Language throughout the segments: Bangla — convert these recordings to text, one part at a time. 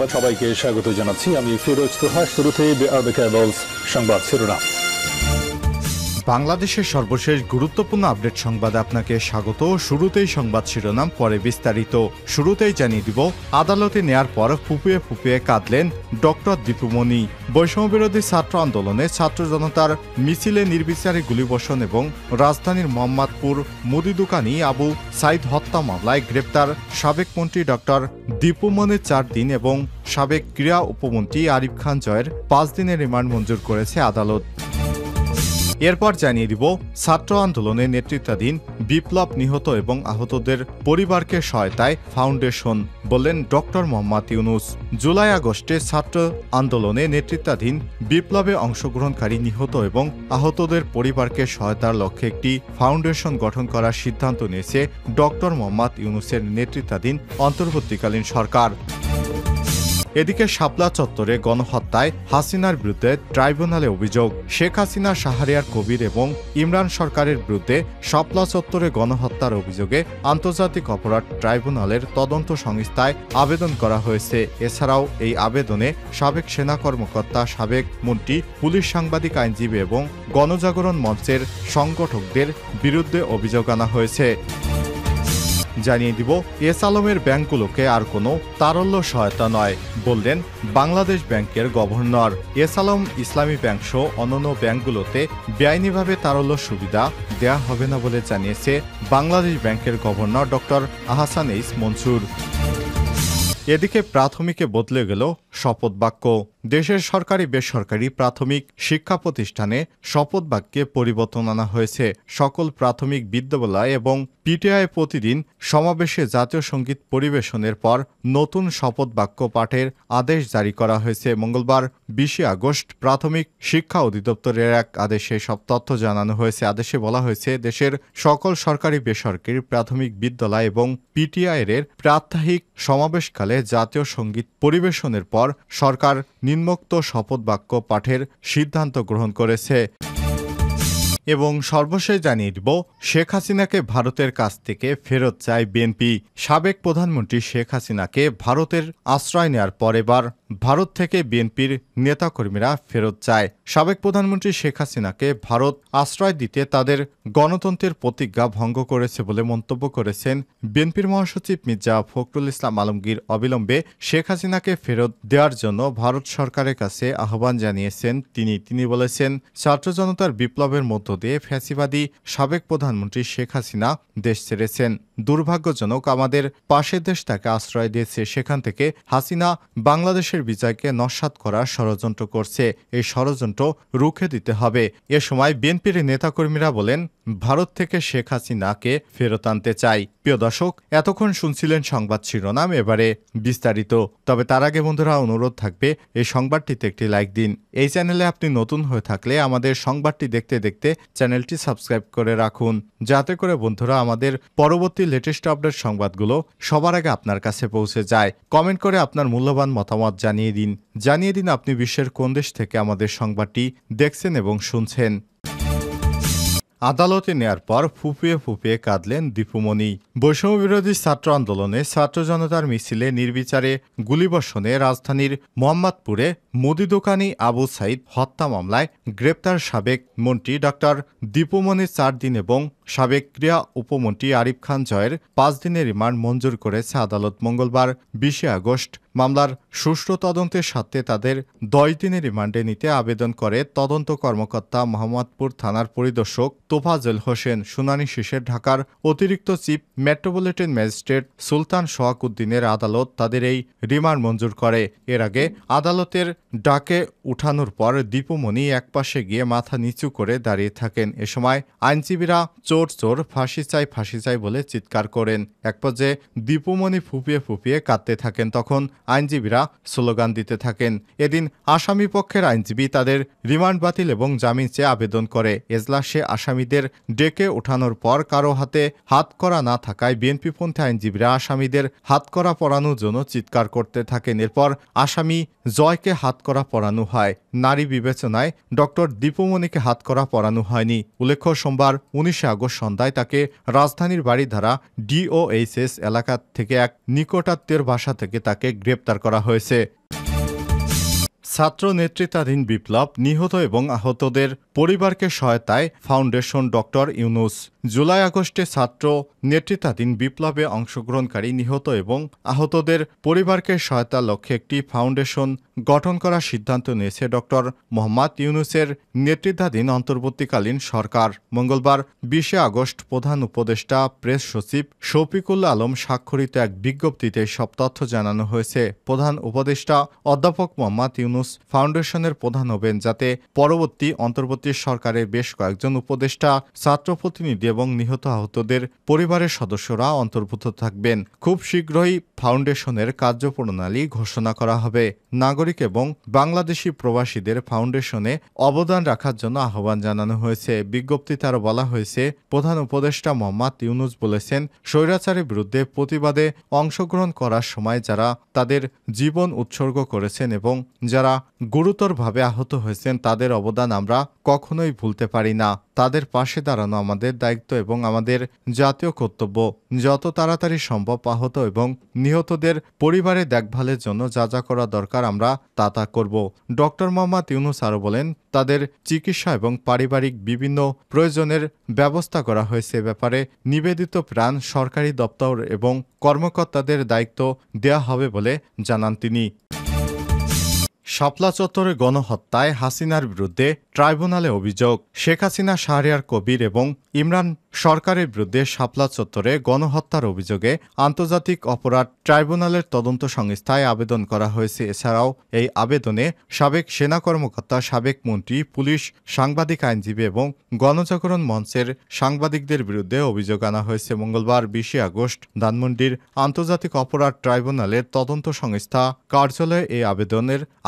সংবাদ সবাইকে স্বাগত জানাচ্ছি। আমি ফিরোজ তোহা। শুরুতেই সংবাদ শিরোনাম। বাংলাদেশের সর্বশেষ গুরুত্বপূর্ণ আপডেট সংবাদে আপনাকে স্বাগত। শুরুতেই সংবাদ শিরোনাম, পরে বিস্তারিত। শুরুতেই জানিয়ে দিব, আদালতে নেয়ার পর ফুপিয়ে ফুপিয়ে কাঁদলেন ডক্টর দীপুমণি। বৈষম্যবিরোধী ছাত্র আন্দোলনে ছাত্র জনতার মিছিলে নির্বিচারে গুলিবর্ষণ এবং রাজধানীর মোহাম্মদপুর মুদি দোকানি আবু সাইদ হত্যা মামলায় গ্রেপ্তার সাবেক মন্ত্রী ডক্টর দীপুমণির 4 দিন এবং সাবেক ক্রীড়া উপমন্ত্রী আরিফ খান জয়ের 5 দিনের রিমান্ড মঞ্জুর করেছে আদালত। এরপর জানিয়ে দিব, ছাত্র আন্দোলনে নেতৃত্বাধীন বিপ্লব নিহত এবং আহতদের পরিবারকে সহায়তায় ফাউন্ডেশন, বললেন ডক্টর মোহাম্মদ ইউনুস। জুলাই আগস্টে ছাত্র আন্দোলনে নেতৃত্বাধীন বিপ্লবে অংশগ্রহণকারী নিহত এবং আহতদের পরিবারকে সহায়তার লক্ষ্যে একটি ফাউন্ডেশন গঠন করার সিদ্ধান্ত নিয়েছে ডক্টর মোহাম্মদ ইউনুসের নেতৃত্বাধীন অন্তর্বর্তীকালীন সরকার। এদিকে শাপলা চত্বরে গণহত্যায় হাসিনার বিরুদ্ধে ট্রাইব্যুনালে অভিযোগ। শেখ হাসিনা, শাহরিয়ার কবির এবং ইমরান সরকারের বিরুদ্ধে শাপলা চত্বরে গণহত্যার অভিযোগে আন্তর্জাতিক অপরাধ ট্রাইব্যুনালের তদন্ত সংস্থায় আবেদন করা হয়েছে। এছাড়াও এই আবেদনে সাবেক সেনা কর্মকর্তা, সাবেক মন্ত্রী, পুলিশ, সাংবাদিক, আইনজীবী এবং গণজাগরণ মঞ্চের সংগঠকদের বিরুদ্ধে অভিযোগ আনা হয়েছে। জানিয়ে দিব, এস আলমের ব্যাংকগুলোকে আর কোনো তারল্য সহায়তা নয়, বললেন বাংলাদেশ ব্যাংকের গভর্নর। এস আলম ইসলামী ব্যাংক সহ অন্যান্য ব্যাংকগুলোতে বেআইনিভাবে তারল্য সুবিধা দেয়া হবে না বলে জানিয়েছে বাংলাদেশ ব্যাংকের governor doctor Ahsan H Mansur. এদিকে প্রাথমিকে বদলে গেল শপথ বাক্য। দেশের সরকারি বেসরকারি প্রাথমিক শিক্ষা প্রতিষ্ঠানে শপথ বাক্যে পরিবর্তন আনা হয়েছে। সকল প্রাথমিক বিদ্যালয় এবং পিটিআই প্রতিদিন সমাবেশে জাতীয় সঙ্গীত পরিবেশনের পর নতুন শপথ বাক্য পাঠের আদেশ জারি করা হয়েছে। মঙ্গলবার 20 আগস্ট প্রাথমিক শিক্ষা অধিদপ্তরের এক আদেশে সব তথ্য জানানো হয়েছে। আদেশে বলা হয়েছে, দেশের সকল সরকারি বেসরকারি প্রাথমিক বিদ্যালয় এবং পিটিআই-এর প্রাত্যহিক সমাবেশকালে জাতীয় সঙ্গীত পরিবেশনের পর সরকার নিম্নোক্ত শপথ বাক্য পাঠের সিদ্ধান্ত গ্রহণ করেছে। এবং সর্বশেষ জানিয়ে দিব, শেখ হাসিনাকে ভারতের কাছ থেকে ফেরত চায় বিএনপি। সাবেক প্রধানমন্ত্রী শেখ হাসিনাকে ভারতের আশ্রয় নেয়ার পর এবার ভারত থেকে বিএনপির নেতাকর্মীরা ফেরত চায়। সাবেক প্রধানমন্ত্রী শেখ হাসিনাকে ভারত আশ্রয় দিতে তাদের গণতন্ত্রের প্রতিজ্ঞা ভঙ্গ করেছে বলে মন্তব্য করেছেন বিএনপির মহাসচিব মির্জা ফখরুল ইসলাম আলমগীর। অবিলম্বে শেখ হাসিনাকে ফেরত দেওয়ার জন্য ভারত সরকারের কাছে আহ্বান জানিয়েছেন তিনি বলেছেন, ছাত্র জনতার বিপ্লবের মধ্য দিয়ে ফ্যাসিবাদী সাবেক প্রধানমন্ত্রী শেখ হাসিনা দেশ ছেড়েছেন। দুর্ভাগ্যজনক, আমাদের পাশের দেশ তাকে আশ্রয় দিয়েছে। সেখান থেকে হাসিনা বাংলাদেশের বিজয়কে নস্যাৎ করার ষড়যন্ত্র করছে। এই ষড়যন্ত্র রুখে দিতে হবে। এ সময় বিএনপির নেতাকর্মীরা বলেন, ভারত থেকে শেখ হাসিনাকে ফেরত আনতে চাই। প্রিয় দর্শক, এতক্ষণ শুনছিলেন সংবাদ শিরোনাম, এবারে বিস্তারিত। তবে তার আগে বন্ধুরা, অনুরোধ থাকবে এই সংবাদটিতে একটি লাইক দিন। এই চ্যানেলে আপনি নতুন হয়ে থাকলে আমাদের সংবাদটি দেখতে দেখতে চ্যানেলটি সাবস্ক্রাইব করে রাখুন, যাতে করে বন্ধুরা আমাদের পরবর্তী লেটেস্ট আপডেট সংবাদগুলো সবার আগে আপনার কাছে পৌঁছে যায়। কমেন্ট করে আপনার মূল্যবান মতামত জানিয়ে দিন আপনি বিশ্বের কোন দেশ থেকে আমাদের সংবাদটি দেখছেন এবং শুনছেন। আদালতে নেয়ার পর ফুপিয়ে ফুপিয়ে কাঁদলেন দীপুমণি। বৈষম্যবিরোধী ছাত্র আন্দোলনে ছাত্র জনতার মিছিলে নির্বিচারে গুলিবর্ষণে রাজধানীর মোহাম্মদপুরে মুদি দোকানি আবু সাইদ হত্যা মামলায় গ্রেপ্তার সাবেক মন্ত্রী ডক্টর দীপুমণির 4 দিন এবং সাবেক ক্রীড়া উপমন্ত্রী আরিফ খান জয়ের 5 দিনের রিমান্ড মঞ্জুর করেছে আদালত। মঙ্গলবার 20 আগস্ট মামলার সুষ্ঠু তদন্তের স্বার্থে তাদের 10 দিনের রিমান্ডে নিতে আবেদন করে তদন্ত কর্মকর্তা মোহাম্মদপুর থানার পরিদর্শক তোফাজ্জল হোসেন। শুনানি শেষে ঢাকার অতিরিক্ত চিফ মেট্রোপলিটন ম্যাজিস্ট্রেট সুলতান সোহাগ উদ্দিনের আদালত তাদের এই রিমান্ড মঞ্জুর করে। এর আগে আদালতের ডাকে উঠানোর পর দীপুমণি একপাশে গিয়ে মাথা নিচু করে দাঁড়িয়ে থাকেন। এ সময় আইনজীবীরা চোর চোর, ফাঁসি চাই বলে চিৎকার করেন। এক পর্যায়ে দীপুমণি ফুপিয়ে ফুপিয়ে কাঁদতে থাকেন। তখন আইনজীবীরা স্লোগান দিতে থাকেন। এদিন আসামি পক্ষের আইনজীবী তাদের রিমান্ড বাতিল এবং জামিন চেয়ে আবেদন করে। এজলাসে আসামিদের ডেকে ওঠানোর পর কারো হাতে হাতকড়া না থাকায় বিএনপিপন্থী আইনজীবীরা আসামিদের হাতকড়া পরানোর জন্য চিৎকার করতে থাকেন। এরপর আসামি জয়কে হাতকড়া পরানো হয়। নারী বিবেচনায় ডক্টর দীপুমণিকে হাতকড়া পরানো হয়নি। উল্লেখ্য, সোমবার 19 আগস্ট আগস্ট সন্ধ্যায় তাকে রাজধানীর বাড়িধারা DOHS এলাকা থেকে এক নিকটাত্মীয়ের বাসা থেকে তাকে গ্রেপ্তার করা হয়েছে। ছাত্র নেতৃত্বাধীন বিপ্লব, নিহত এবং আহতদের পরিবারকে সহায়তায় ফাউন্ডেশন ডক্টর ইউনূস। জুলাই আগস্টে ছাত্র নেতৃত্বাধীন বিপ্লবে অংশগ্রহণকারী নিহত এবং আহতদের পরিবারকে সহায়তার লক্ষ্যে একটি ফাউন্ডেশন গঠন করার সিদ্ধান্ত নিয়েছে ডক্টর মোহাম্মদ ইউনূসের নেতৃত্বাধীন অন্তর্বর্তীকালীন সরকার। মঙ্গলবার 20 আগস্ট প্রধান উপদেষ্টা প্রেস সচিব শফিকুল আলম স্বাক্ষরিত এক বিজ্ঞপ্তিতে সব তথ্য জানানো হয়েছে। প্রধান উপদেষ্টা অধ্যাপক মোহাম্মদ ইউনূস ফাউন্ডেশনের প্রধান হবেন, যাতে পরবর্তী অন্তর্বর্তী সরকারের বেশ কয়েকজন উপদেষ্টা, ছাত্র প্রতিনিধি এবং নিহত আহতদের পরিবারের সদস্যরা অন্তর্ভুক্ত থাকবেন। খুব শীঘ্রই ফাউন্ডেশনের কার্যপ্রণালী ঘোষণা করা হবে। নাগরিক এবং বাংলাদেশি প্রবাসীদের ফাউন্ডেশনে অবদান রাখার জন্য আহ্বান জানানো হয়েছে। বিজ্ঞপ্তিতে আরও বলা হয়েছে, প্রধান উপদেষ্টা মোহাম্মদ ইউনূস বলেছেন, স্বৈরাচারের বিরুদ্ধে প্রতিবাদে অংশগ্রহণ করার সময় যারা তাদের জীবন উৎসর্গ করেছেন এবং যারা গুরুতরভাবে আহত হয়েছেন, তাদের অবদান আমরা কখনোই ভুলতে পারি না। তাদের পাশে দাঁড়ানো আমাদের দায়িত্ব এবং আমাদের জাতীয় কর্তব্য। যত তাড়াতাড়ি সম্ভব আহত এবং নিহতদের পরিবারের দেখভালের জন্য যা যা করা দরকার আমরা তা করব। ডক্টর মোহাম্মদ ইউনূস আরও বলেন, তাদের চিকিৎসা এবং পারিবারিক বিভিন্ন প্রয়োজনের ব্যবস্থা করা হয়েছে। ব্যাপারে নিবেদিত প্রাণ সরকারি দপ্তর এবং কর্মকর্তাদের দায়িত্ব দেয়া হবে বলে জানান তিনি। শাপলা চত্বরে গণহত্যায় হাসিনার বিরুদ্ধে ট্রাইব্যুনালে অভিযোগ। শেখ হাসিনা, শাহরিয়ার কবির এবং ইমরান সরকারের বিরুদ্ধে শাপলা চত্বরে গণহত্যার অভিযোগে আন্তর্জাতিক অপরাধ ট্রাইব্যুনালের তদন্ত সংস্থায় আবেদন করা হয়েছে। এছাড়াও এই আবেদনে সাবেক সেনা কর্মকর্তা, সাবেক মন্ত্রী, পুলিশ, সাংবাদিক, আইনজীবী এবং গণজাগরণ মঞ্চের সাংবাদিকদের বিরুদ্ধে অভিযোগ আনা হয়েছে। মঙ্গলবার 20 আগস্ট ধানমন্ডির আন্তর্জাতিক অপরাধ ট্রাইব্যুনালের তদন্ত সংস্থা কার্যালয়ে এই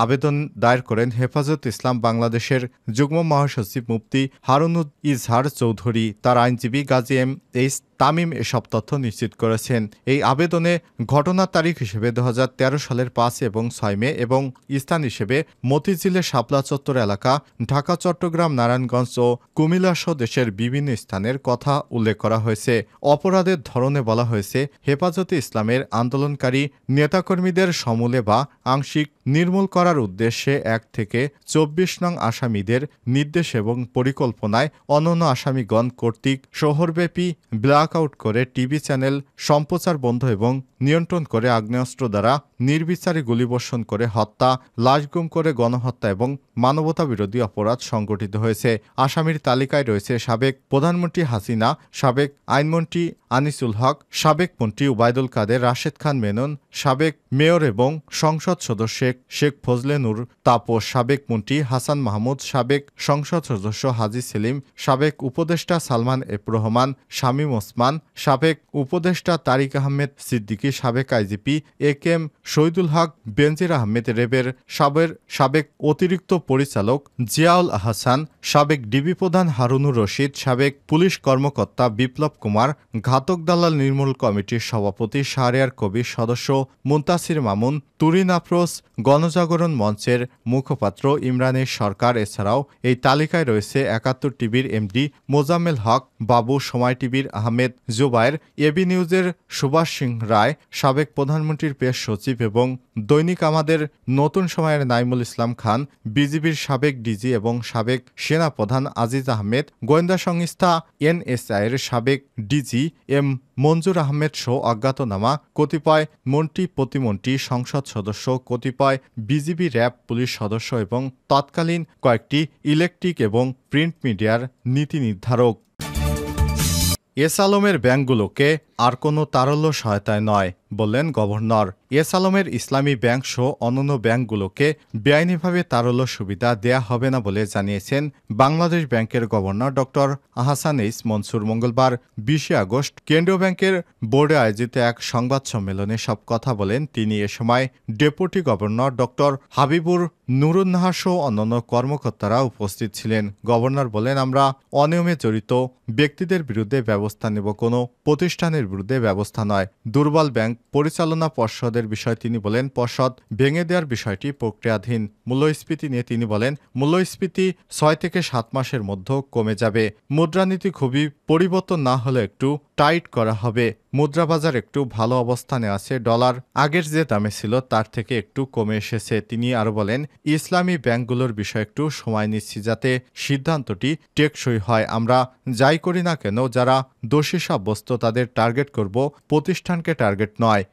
আবেদন দায়ের করেন হেফাজত ইসলাম বাংলাদেশের যুগ্ম মহাসচিব মুফতি হারুনুল ইজহার চৌধুরী। তার আইনজীবী গাজী এম.এইচ. তামিম এসব তথ্য নিশ্চিত করেছেন। এই আবেদনে ঘটনার তারিখ হিসেবে 2013 সালের 5 এবং 6 মে এবং স্থান হিসেবে মতিঝিলের শাপলা চত্বর এলাকা, ঢাকা, চট্টগ্রাম, নারায়ণগঞ্জ ও কুমিল্লা সহ দেশের বিভিন্ন স্থানের কথা উল্লেখ করা হয়েছে। অপরাধের ধরনে বলা হয়েছে, হেফাজতে ইসলামের আন্দোলনকারী নেতাকর্মীদের সমূলে বা আংশিক নির্মূল করার উদ্দেশ্যে 1 থেকে 24 নং আসামিদের নির্দেশ এবং পরিকল্পনায় অন্যান্য আসামিগণ কর্তৃক শহরব্যাপী ব্ল্যাকআউট করে টিভি চ্যানেল সম্প্রচার বন্ধ এবং নিয়ন্ত্রণ করে আগ্নেয়াস্ত্র দ্বারা নির্বিচারে গুলিবর্ষণ করে হত্যা, লাশ গুম করে গণহত্যা এবং মানবতাবিরোধী অপরাধ সংগঠিত হয়েছে। আসামির তালিকায় রয়েছে সাবেক প্রধানমন্ত্রী হাসিনা, সাবেক আইনমন্ত্রী আনিসুল হক, সাবেক মন্ত্রী উবায়দুল কাদের, রাশেদ খান মেনন, সাবেক মেয়র এবং সংসদ সদস্য শেখ ফজলে নূর তাপস, সাবেক মন্ত্রী হাসান মাহমুদ, সাবেক সংসদ সদস্য হাজী সেলিম, সাবেক উপদেষ্টা সালমান এফ রহমান, শামীম ওসমান, সাবেক উপদেষ্টা তারিক আহমেদ সিদ্দিকী, সাবেক আইজিপি এ.কে.এম. শহীদুল হক, বেনজির আহমেদ রেবের, সাবেক অতিরিক্ত পরিচালক জিয়াউল আহসান, সাবেক ডিবি প্রধান হারুনুর রশিদ, সাবেক পুলিশ কর্মকর্তা বিপ্লব কুমার, ঘাতক দালাল নির্মূল কমিটির সভাপতি শাহরিয়ার কবির, সদস্য মুনতাসির মামুন, তুরিন আফরোজ, গণজাগরণ মঞ্চের মুখপাত্র ইমরানের সরকার। এছাড়াও এই তালিকায় রয়েছে 71 টিভির এমডি মোজাম্মেল হক বাবু, সময় টিভির আহমেদ জুবায়ের, এবি নিউজের সুভাষ সিং রায়, সাবেক প্রধানমন্ত্রীর প্রেস সচিব এবং দৈনিক আমাদের নতুন সময়ের নাইমুল ইসলাম খান, বিজিবির সাবেক ডিজি এবং সাবেক সেনা প্রধান আজিজ আহমেদ, গোয়েন্দা সংস্থা NSI-এর সাবেক ডিজি এম মঞ্জুর আহমেদ সহ অজ্ঞাতনামা কতিপয় মন্ত্রী, প্রতিমন্ত্রী, সংসদ সদস্য, কতিপয় বিজিবি, র্যাব, পুলিশ সদস্য এবং তৎকালীন কয়েকটি ইলেকট্রিক এবং প্রিন্ট মিডিয়ার নীতি নির্ধারক। এস আলমের ব্যাংকগুলোকে আর কোনো তারল্য সহায়তায় নয়, বললেন গভর্নর। এস আলমের ইসলামী ব্যাংক সহ অন্যান্য ব্যাংকগুলোকে বেআইনিভাবে তারল্য সুবিধা দেয়া হবে না বলে জানিয়েছেন বাংলাদেশ ব্যাংকের governor doctor Ahsan H Mansur. মঙ্গলবার 20 আগস্ট কেন্দ্রীয় ব্যাংকের বোর্ডে আয়োজিত এক সংবাদ সম্মেলনে সব কথা বলেন তিনি। এ সময় deputy governor doctor Habibur Nurunnahar সহ অন্যান্য কর্মকর্তারা উপস্থিত ছিলেন। গভর্নর বলেন, আমরা অনিয়মে জড়িত ব্যক্তিদের বিরুদ্ধে ব্যবস্থা নেব, কোনো প্রতিষ্ঠানের বিরুদ্ধে ব্যবস্থা নয়। দুর্বল ব্যাংক পরিচালনা পর্ষদের বিষয়ে তিনি বলেন, পর্ষদ ভেঙে দেওয়ার বিষয়টি প্রক্রিয়াধীন। মূল্যস্ফীতি নিয়ে তিনি বলেন, মূল্যস্ফীতি 6 থেকে 7 মাসের মধ্যে কমে যাবে। মুদ্রানীতি খুবই পরিবর্তন না হলে একটু টাইট করা হবে। মুদ্রাবাজার একটু ভালো অবস্থানে আছে। ডলার আগের যে দামে ছিল তার থেকে একটু কমে এসেছে। তিনি আরো বলেন, ইসলামী ব্যাংকগুলোর বিষয়ে একটু সময় নিচ্ছি যাতে সিদ্ধান্তটি টেকসই হয়। আমরা যাই করি না কেন, যারা দোষী সাব্যস্ত তাদের টার্গেট করব, প্রতিষ্ঠানকে টার্গেট নয়।